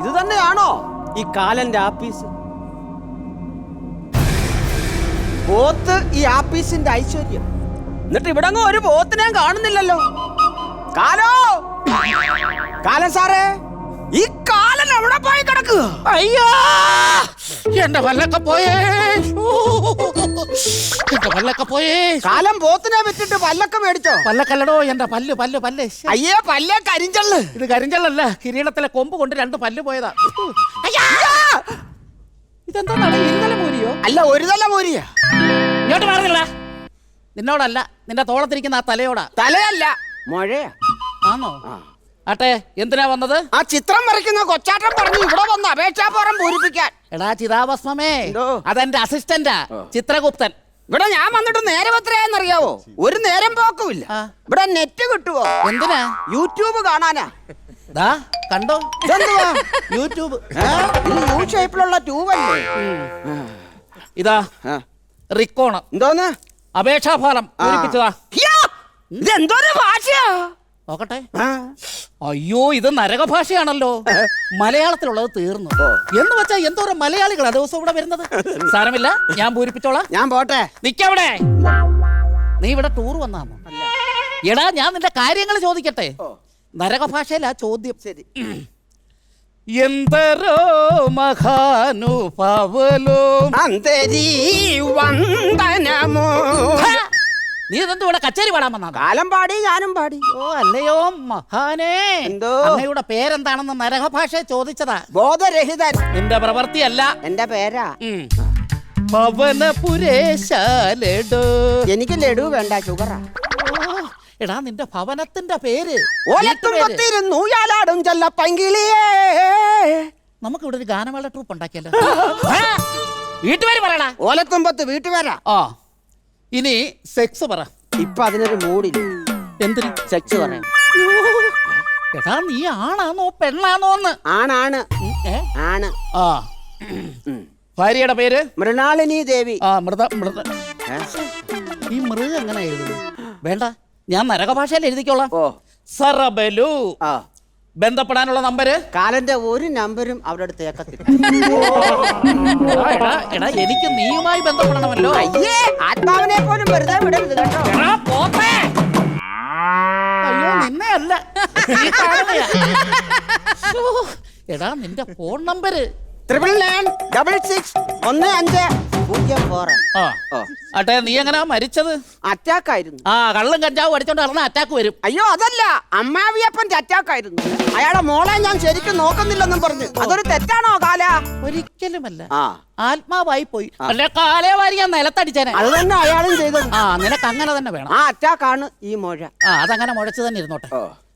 ഇത് തന്നെയാണോ ഈ കാലന്റെ ആപ്പീസ്? പോത്ത് ഈ ആപ്പീസിന്റെ ഐശ്വര്യം. എന്നിട്ട് ഇവിടങ്ങും ഒരു പോത്തിനെ കാണുന്നില്ലല്ലോ. കാലോ, കാലൻ സാറേ, ഈ കാലൻ എവിടെ പോയി കിടക്കുക? അയ്യോ, എന്റെ പല്ലൊക്കെ പോയേ, എന്റെ പല്ലൊക്കെ പോയേ. കാലം പോത്തിനെ വിറ്റിട്ട് പല്ലൊക്കെ മേടിച്ചോ? പല്ലക്കല്ലടോ, എന്റെ പല്ല് പല്ല് പല്ല്. അയ്യേ, പല്ലേ കരിഞ്ചള്ള്. ഇത് കരിഞ്ചള്ളല്ല, കിരീടത്തിലെ കൊമ്പ് കൊണ്ട് 2 പല്ല് പോയതാ. ഇതെന്താ ഇരുതല മൂരിയോ? അല്ല, ഒരു തല മൂരിയാ. ഇങ്ങോട്ട് മാറുന്നില്ല. നിന്നോടല്ല, നിന്റെ തോളത്തിരിക്കുന്ന ആ തലയോടാ. തലയല്ല, മഴയാ. ആണോ? ആട്ടെ, എന്തിനാ വന്നത്? ആ ചിത്രം വരയ്ക്കുന്ന കൊച്ചാട്ടൻ പറഞ്ഞു ഇവിടെ വന്ന് അപേക്ഷാപത്രം പൂരിപ്പിക്കാൻ. എടാ ചിതാഭസ്മേ, അതെന്റെ അസിസ്റ്റന്റാ ചിത്രഗുപ്തൻ. ഇവിടെ ഞാൻ വന്നിട്ട് നേരം എത്രയാന്നറിയാവോ? ഒരു നേരം പോക്കുമില്ല. ഇവിടെ നെറ്റ് കിട്ടുവോ? എന്തിനാ? യൂട്യൂബ് കാണാനാ. കണ്ടോ, യൂട്യൂബ്. ഇത് യു ഷേപ്പിലുള്ള ട്യൂബല്ലേ? ഇതാ റിക്കോണ്. എന്തോന്ന്? അപേക്ഷാഫലം പൂരിപ്പിച്ചതാ. ഇതെന്തോരു ഭാഷയാ? നോക്കട്ടെ. അയ്യോ, ഇത് നരകഭാഷയാണല്ലോ. മലയാളത്തിലുള്ളത് തീർന്നു എന്ന് വെച്ചാ എന്തോരം മലയാളികളാ ദിവസം ഇവിടെ വരുന്നത്. സാരമില്ല, ഞാൻ പൂരിപ്പിച്ചോളാം. ഞാൻ പോട്ടെ. നിക്കവിടെ. നീ ഇവിടെ ടൂർ വന്നാണോ? എടാ, ഞാൻ നിന്റെ കാര്യങ്ങൾ ചോദിക്കട്ടെ. നരകഭാഷയിലാ ചോദ്യം. ശരി. എന്തരോ മഹാനുഭാവലോ അന്തരീ വന്ദനമോ. നീ ഇതെന്ത് ഇവിടെ കച്ചേരി പാടാൻ വന്നാ? കാലം പാടി, ഞാനും പാടി. ഓ, അല്ലയോ മഹാനേ. എന്തോ? അങ്ങയുടെ പേരെന്താണെന്ന് നരകഭാഷ ചോദിച്ചതാ. ബോധരഹിതൻ. നിന്റെ പ്രവൃത്തിയല്ല, എന്റെ പേരാ. ഭവനപുരേശാലഡു. എനിക്ക് ലഡു വേണ്ട, ഷുഗറാ. എടാ, നിന്റെ ഭവനത്തിന്റെ പേര്. നമുക്ക് ഇവിടെ ഒരു ഗാനമേള ട്രൂപ്പ് ഉണ്ടാക്കിയല്ലോ. വീട്ടുപേര് പറയടാ. ഓലത്തുമ്പത്ത് വീട്ടുപേരാ. ആ, ഇനി സെക്സ് പറ. ഇപ്പൊ അതിനൊരു മൂടില്ല. എന്തിന് സെക്സ് പറയാം? എടാ, നീ ആണാന്നോ പെണ്ണാന്നോന്ന്? ആണാണ്. ആണ്. ആ, ഭാര്യയുടെ പേര്? മൃണാളിനി ദേവി. ആ, മൃത. ഈ മൃഗം എങ്ങനെ എഴുതുന്നു? വേണ്ട, ഞാൻ നരകഭാഷയിൽ എഴുതിക്കോളാം. സറബലു. ബന്ധപ്പെടാനുള്ള നമ്പര്? കാലന്റെ ഒരു നമ്പരും അവിടെ തേക്കത്തില്ല. എടാ, എനിക്ക് നീയുമായി ബന്ധപ്പെടണമല്ലോ. അയ്യേ, ആത്മാവിനെ പോലും വെറുതെ വിടരുത് കേട്ടോ. അയ്യോ, നിന്നെ അല്ല. എടാ, നിന്റെ ഫോൺ നമ്പര്? 99661504. ആട്ടെ, നീ എങ്ങനാ മരിച്ചത്? അറ്റാക്ക് ആയിരുന്നു. ആ, കള്ളും കഞ്ചാവും അടിച്ചോണ്ട് നടന്ന അറ്റാക്ക് വരും. അയ്യോ, അതല്ല, അമ്മാവിയപ്പന്റെ അറ്റാക്ക് ആയിരുന്നു. അയാളെ മോളെ ഞാൻ ശരിക്കും നോക്കുന്നില്ലെന്നും പറഞ്ഞു. അതൊരു തെറ്റാണോ കാല? ഒരിക്കലുമല്ല, ആത്മാവായി പോയി. അല്ലെ കാലേ വാരി ഞാൻ നിലത്തടിച്ചേനെ. അത് തന്നെ അയാളും ചെയ്തത്. ആ, നിനക്ക് അങ്ങനെ തന്നെ വേണം. ആ അറ്റാക്കാണ് ഈ മുഴ. ആ, അതങ്ങനെ മുഴച്ചു തന്നെ ഇരുന്നോട്ടെ.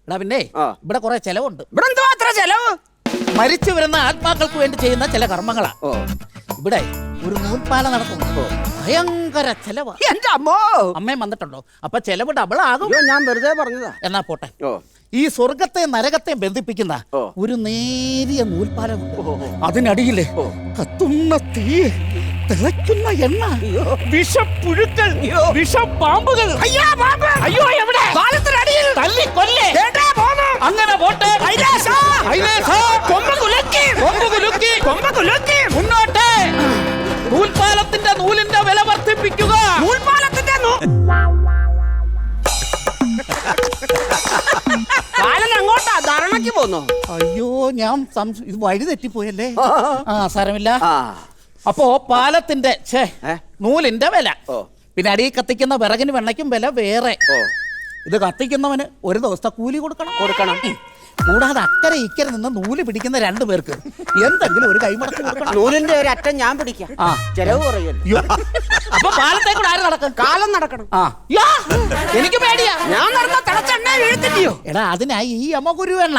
എടാ, പിന്നെ ഇവിടെ കുറെ ചെലവുണ്ട്. ഇവിടെ എന്തോ അത്ര ചെലവ്? മരിച്ചു വരുന്ന ആത്മാക്കൾക്ക് വേണ്ടി ചെയ്യുന്ന ചില കർമ്മങ്ങളാ. ഇവിടെ ഒരു നൂൽപ്പാല നടത്തുന്നു. ഭയങ്കര ചെലവാ. എന്റെ അമ്മോ. അമ്മയും വന്നിട്ടുണ്ടോ? അപ്പൊ ചെലവ് ഡബിൾ ആകും. ഞാൻ വെറുതെ പറഞ്ഞതാ. എന്നാ പോട്ടെ. ഈ സ്വർഗത്തെയും നരകത്തെയും ബന്ധിപ്പിക്കുന്ന ഒരു നേരിയ നൂൽപ്പാലമുണ്ട്. അതിനടിയില് കത്തുന്ന തീ, തിളയ്ക്കുന്ന എണ്ണ, വിഷപ്പുഴുക്കൾ, വിഷപ്പാമ്പുകൾ. അയ്യോ, എവിടെ? പാലത്തിനടിയിൽ തല്ലിക്കൊല്ലേ. അങ്ങനെ പോട്ടെ. മുന്നോട്ട്. നൂൽപ്പാലത്തിന്റെ നൂലിന്റെ വില വർദ്ധിപ്പിക്കുക. നൂൽപ്പാലത്തിന്റെ അങ്ങോട്ടാ ധരണയ്ക്ക് പോന്നോ? അയ്യോ, ഞാൻ ഇത് വഴി തെറ്റിപ്പോയല്ലേ. ആ, സാരമില്ല. അപ്പോ പാലത്തിന്റെ നൂലിന്റെ വില, പിന്നെ അടി കത്തിക്കുന്ന വിറകിന് വെണ്ണയ്ക്കും വില വേറെ. ഇത് കത്തിക്കുന്നവന് ഒരു ദിവസത്തെ കൂലി കൊടുക്കണം. കൂടാതെ അക്കരെ ഇക്കരെ നിന്ന് നൂല് പിടിക്കുന്ന 2 പേർക്ക് എന്തെങ്കിലും ഒരു കൈമടക്ക് കൊടുക്കണം. നൂലിന്റെ ഒരു അറ്റം ഞാൻ പിടിക്കാം. ചെലവ് കുറയല്ലോ. അപ്പൊ പാലത്തെ കൂടെ ആര് നടക്കും? കാലം നടക്കണം. എനിക്ക് പേടിയാ. ഞാൻ നടന്ന തിളച്ചെണ്ണ വീഴ്ത്തില്ലയോ? എടാ, അതിനായി ഈ യമഗുരു എണ്ണ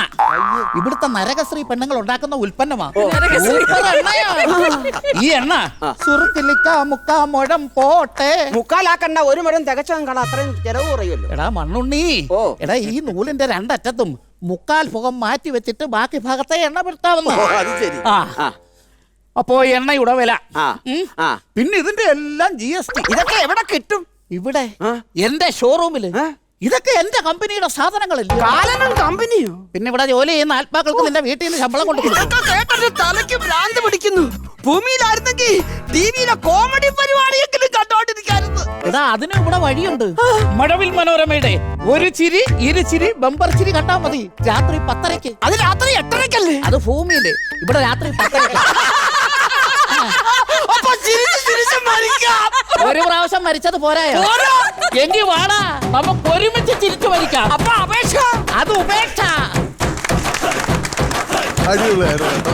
ഇവിടുത്തെ നരകശ്രീ പെണ്ണുങ്ങൾ ഉണ്ടാക്കുന്ന ഉൽപ്പന്നമാ. ഈ എണ്ണ സുറുക്കിലിക്ക മുക്കാ മുഴം പോട്ടെ. മുക്കാലാക്കണ്ട, ഒരു മുഴം തികച്ചും കള, അത്രയും ചെലവ് കുറയല്ലോ. എടാ മണ്ണുണ്ണി, എടാ, ഈ നൂലിന്റെ 2 അറ്റത്തും മുക്കാൽ ഭാഗം മാറ്റി വെച്ചിട്ട് ബാക്കി ഭാഗത്തെ എണ്ണ പെടുത്താവുന്നു. അപ്പോ എണ്ണയുടെ വില, പിന്നെ ഇതിന്റെ എല്ലാം GST. ഇതൊക്കെ എവിടെ കിട്ടും? ഇവിടെ എന്റെ ഷോറൂമില് ഇതൊക്കെ എന്റെ കമ്പനിയുടെ സാധനങ്ങളല്ലേ. കാലനും കമ്പനിയോ? പിന്നെ ഇവിടെ ജോലി ചെയ്യുന്ന ആത്മാക്കൾക്ക് നിന്റെ വീട്ടിൽ നിന്ന് ശമ്പളം കൊടുക്കും. ഇതൊക്കെ കേട്ടൊരു തലയ്ക്ക് ഭ്രാന്ത് പിടിക്കുന്നു. ഭൂമിയിലായിരുന്നെങ്കിൽ ടിവിയിലെ കോമഡി പരിപാടിയെങ്കിലും കണ്ടോണ്ടിരിക്കായിരുന്നു. എടാ അതിനും ഇവിടെ വഴിയുണ്ട്. മഴവിൽ മനോരമയുടെ ഒരു ചിരി ഇരുചിരി ബമ്പർ ചിരി കണ്ടാ മതി. രാത്രി 10:30. അത് രാത്രി 8:30. അത് ഭൂമിയില്. ഇവിടെ രാത്രി 10:30. അപ്പൊ ചിരിച്ച് ചിരിച്ച് മരിക്കാം. ഒരു പ്രാവശ്യം മരിച്ചത് പോരായോ? എങ്കിൽ വാടാ നമുക്ക് ഒരുമിച്ച് ചിരിച്ചു മരിക്കാം. അപ്പൊ അപേക്ഷ അത് ഉപേക്ഷ. അടിപൊളിയായിരുന്നു.